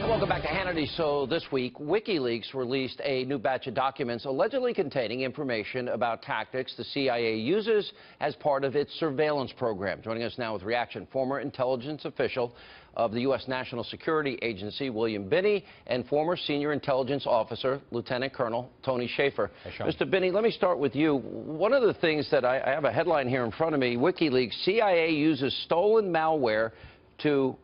Welcome back to Hannity. So this week, Wikileaks released a new batch of documents allegedly containing information about tactics the CIA uses as part of its surveillance program. Joining us now with reaction, former intelligence official of the U.S. National Security Agency, William Binney, and former senior intelligence officer, Lieutenant Colonel Tony Shaffer. Hey, Sean. Mr. Binney, let me start with you. One of the things that I have a headline here in front of me, WikiLeaks, CIA uses stolen malware to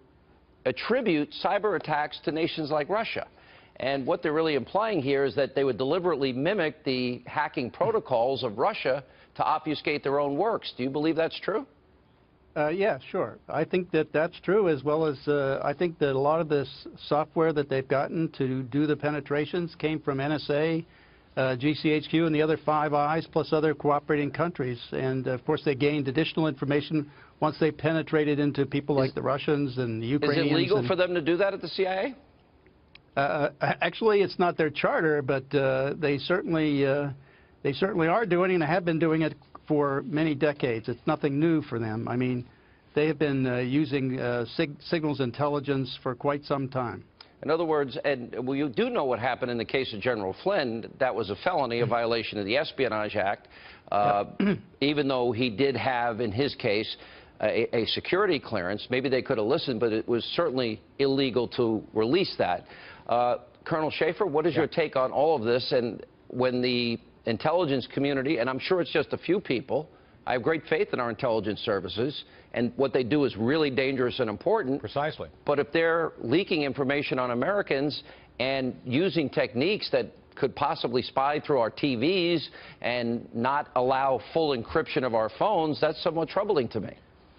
attribute cyber attacks to nations like Russia. And what they're really implying here is that they would deliberately mimic the hacking protocols of Russia to obfuscate their own works. Do you believe that's true? Yeah, sure. I think that that's true, as well as I think that a lot of this software that they've gotten to do the penetrations came from NSA, GCHQ, and the other Five Eyes, plus other cooperating countries. And, of course, they gained additional information once they penetrated into people like the Russians and the Ukrainians. Is it legal for them to do that at the CIA? Actually, it's not their charter, but they certainly are doing it and have been doing it for many decades. It's nothing new for them. I mean, they have been using signals intelligence for quite some time. In other words, and well, you do know what happened in the case of General Flynn. That was a felony, a violation of the Espionage Act, even though he did have, in his case, a security clearance. Maybe they could have listened, but it was certainly illegal to release that. Colonel Shaffer, what is your take on all of this? And when the intelligence community, and I'm sure it's just a few people, I have great faith in our intelligence services, and what they do is really dangerous and important. Precisely. But if they're leaking information on Americans and using techniques that could possibly spy through our TVs and not allow full encryption of our phones, that's somewhat troubling to me.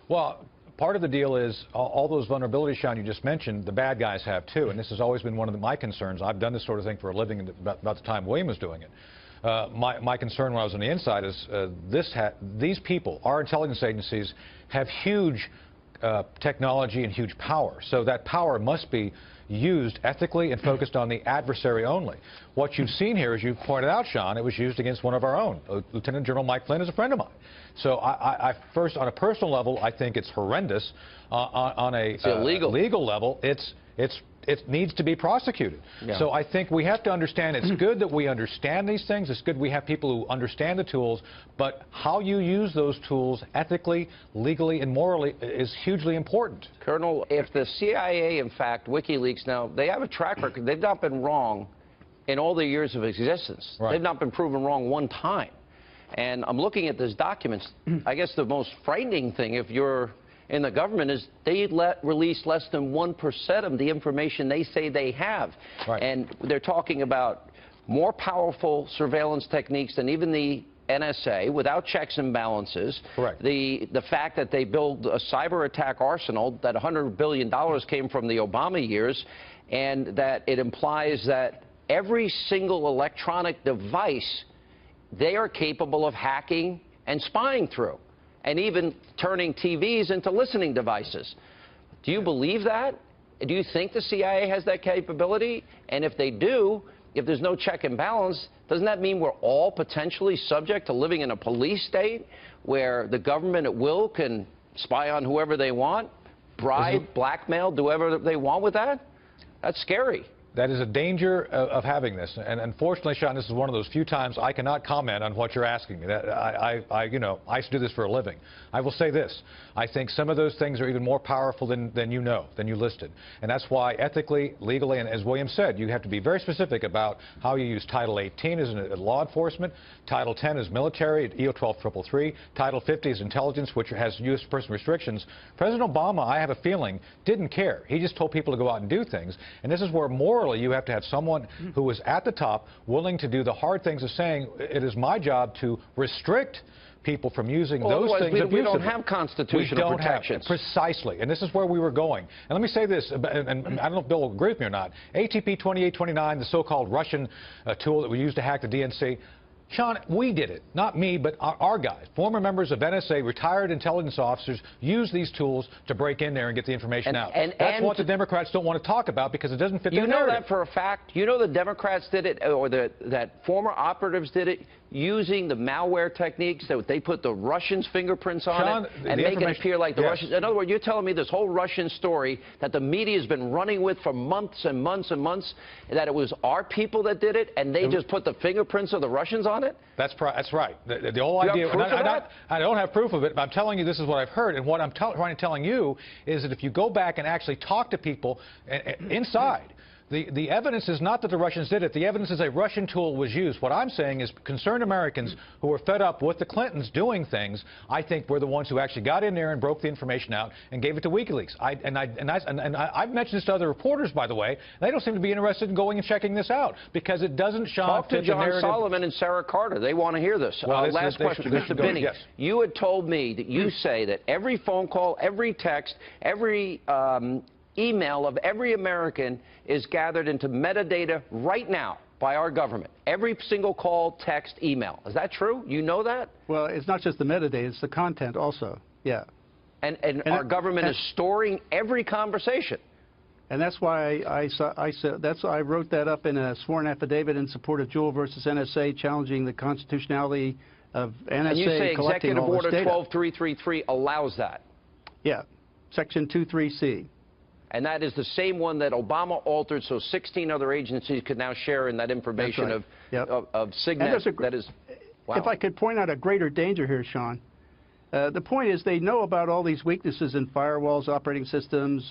Well, part of the deal is all those vulnerabilities, Sean, you just mentioned, the bad guys have too, and this has always been one of my concerns. I've done this sort of thing for a living about the time William was doing it. My concern when I was on the inside is these people, our intelligence agencies, have huge technology and huge power. So that power must be used ethically and focused on the adversary only. What you've seen here, as you pointed out, Sean, it was used against one of our own. Lieutenant General Mike Flynn is a friend of mine. So I first, on a personal level, I think it's horrendous. On a legal level, it needs to be prosecuted. Yeah. So I think we have to understand, it's good that we understand these things. It's good we have people who understand the tools, but how you use those tools ethically, legally, and morally is hugely important. Colonel, if the CIA, in fact, WikiLeaks, now, they have a track record. They've not been wrong in all their years of existence. Right. They've not been proven wrong one time. And I'm looking at these documents. I guess the most frightening thing, if you're in the government, is they release less than 1% of the information they say they have. Right. And they're talking about more powerful surveillance techniques than even the NSA, without checks and balances. Correct. The fact that they build a cyber attack arsenal, that $100 billion came from the Obama years, and that it implies that every single electronic device they are capable of hacking and spying through, and even turning TVs into listening devices. Do you believe that? Do you think the CIA has that capability? And if they do, if there's no check and balance, doesn't that mean we're all potentially subject to living in a police state where the government at will can spy on whoever they want, bribe, blackmail, do whatever they want with that? That's scary. That is a danger of having this, and unfortunately, Sean, this is one of those few times I cannot comment on what you're asking me. I used to do this for a living. I will say this: I think some of those things are even more powerful than you listed, and that's why ethically, legally, and as William said, you have to be very specific about how you use Title 18 as law enforcement, Title 10 is military, EO 12333, Title 50 is intelligence, which has U.S. person restrictions. President Obama, I have a feeling, didn't care. He just told people to go out and do things, and this is where morally you have to have someone who is at the top willing to do the hard things of saying, it is my job to restrict people from using those things abusively. We don't have constitutional protections. Precisely. And this is where we were going. And let me say this, and I don't know if Bill will agree with me or not. ATP 2829, the so-called Russian tool that we used to hack the DNC, Sean, we did it. Not me, but our guys. Former members of NSA, retired intelligence officers, use these tools to break in there and get the information out. That's what the Democrats don't want to talk about because it doesn't fit their narrative. You know that for a fact? You know the Democrats did it, or that former operatives did it? using the malware techniques that they put the Russians' fingerprints on Sean, it and make it appear like the yes. Russians. In other words, you're telling me this whole Russian story that the media has been running with for months and months and months, that it was our people that did it and they just put the fingerprints of the Russians on it? That's right. The whole Do you idea. have proof of that? I don't have proof of it, but I'm telling you this is what I've heard. And what I'm trying to tell you is that if you go back and actually talk to people inside, the evidence is not that the Russians did it. The evidence is a Russian tool was used. What I'm saying is concerned Americans who are fed up with the Clintons doing things, I think were the ones who actually got in there and broke the information out and gave it to Wikileaks. I've mentioned this to other reporters, by the way. They don't seem to be interested in going and checking this out because it doesn't show Talk to John Solomon and Sarah Carter. They want to hear this. Well, last question, Mr. Binney. Yes. You had told me that you say that every phone call, every text, every email of every American is gathered into metadata right now by our government. Every single call, text, email. Is that true? You know that? Well, it's not just the metadata, it's the content also. Yeah. And our government is storing every conversation. And that's why I wrote that up in a sworn affidavit in support of Jewell versus NSA, challenging the constitutionality of NSA and you say collecting Executive all this Order data. 12333 allows that. Yeah, Section 23C. And that is the same one that Obama altered so 16 other agencies could now share in that information That's right. of Signet. That is, wow. If I could point out a greater danger here, Sean, the point is they know about all these weaknesses in firewalls, operating systems,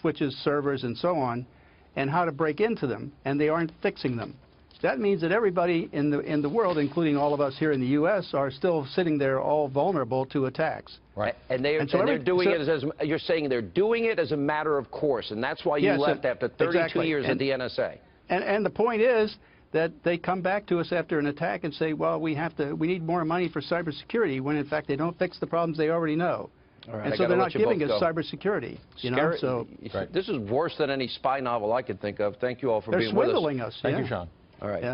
switches, servers, and so on, and how to break into them, and they aren't fixing them. That means that everybody in the world, including all of us here in the U.S., are still sitting there all vulnerable to attacks. Right. And they're doing it as you're saying they're doing it as a matter of course, and that's why you left after 32 years at the NSA. And the point is that they come back to us after an attack and say, well, we need more money for cybersecurity, when in fact they don't fix the problems they already know. All right, and so they're not giving us cybersecurity. You know, so this is worse than any spy novel I could think of. Thank you all for being with us. They're swindling us. Thank you, Sean. All right. Yeah.